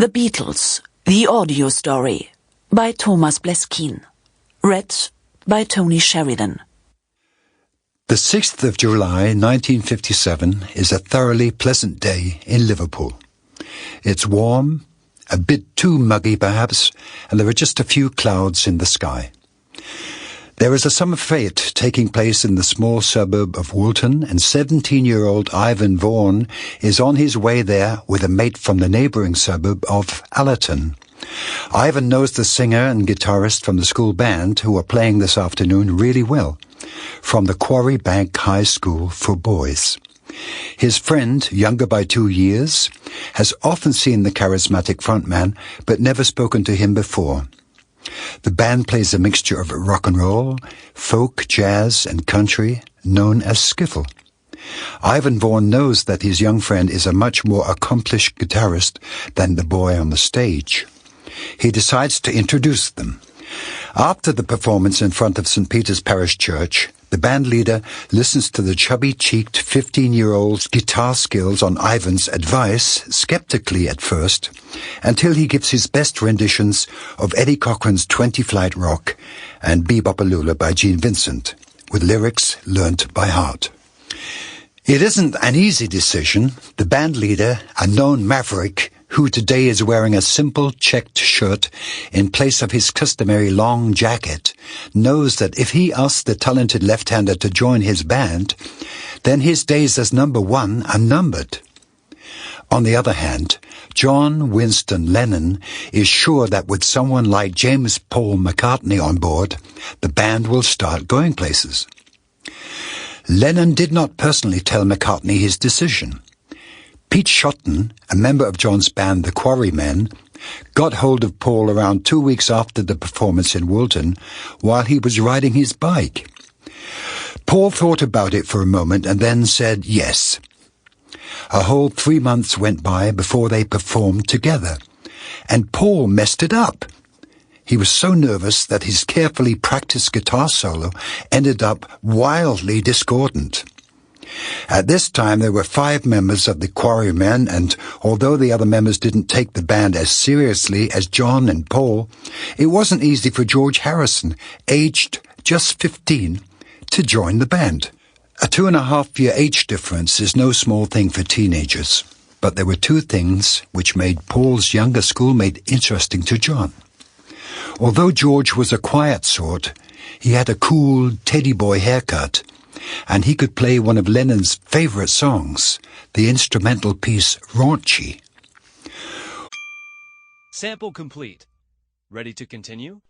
The Beatles, the Audiostory by Thomas Bleskin. Read by Tony Sheridan. The 6th of July 1957 is a thoroughly pleasant day in Liverpool. It's warm, a bit too muggy perhaps, and there are just a few clouds in the sky. There is a summer fete taking place in the small suburb of Woolton, and 17-year-old Ivan Vaughan is on his way there with a mate from the neighbouring suburb of Allerton. Ivan knows the singer and guitarist from the school band who are playing this afternoon really well, from the Quarry Bank High School for Boys. His friend, younger by 2 years, has often seen the charismatic frontman but never spoken to him before. The band plays a mixture of rock and roll, folk, jazz and country, known as skiffle. Ivan Vaughan knows that his young friend is a much more accomplished guitarist than the boy on the stage. He decides to introduce them. After the performance in front of St. Peter's Parish Church, the band leader listens to the chubby-cheeked 15-year-old's guitar skills on Ivan's advice, skeptically at first, until he gives his best renditions of Eddie Cochran's 20 Flight Rock and Bebopalula by Gene Vincent, with lyrics learnt by heart. It isn't an easy decision. The band leader, a known maverick, who today is wearing a simple checked shirt in place of his customary long jacket, knows that if he asks the talented left-hander to join his band, then his days as number one are numbered. On the other hand, John Winston Lennon is sure that with someone like James Paul McCartney on board, the band will start going places. Lennon did not personally tell McCartney his decision. Pete Shotton, a member of John's band The Quarrymen, got hold of Paul around 2 weeks after the performance in Woolton while he was riding his bike. Paul thought about it for a moment and then said yes. A whole 3 months went by before they performed together, and Paul messed it up. He was so nervous that his carefully practiced guitar solo ended up wildly discordant. At this time, there were 5 members of the Quarrymen, and although the other members didn't take the band as seriously as John and Paul, it wasn't easy for George Harrison, aged just 15, to join the band. A 2.5-year age difference is no small thing for teenagers, but there were 2 things which made Paul's younger schoolmate interesting to John. Although George was a quiet sort, he had a cool teddy boy haircut, and he could play one of Lennon's favorite songs, the instrumental piece Raunchy. Sample complete. Ready to continue?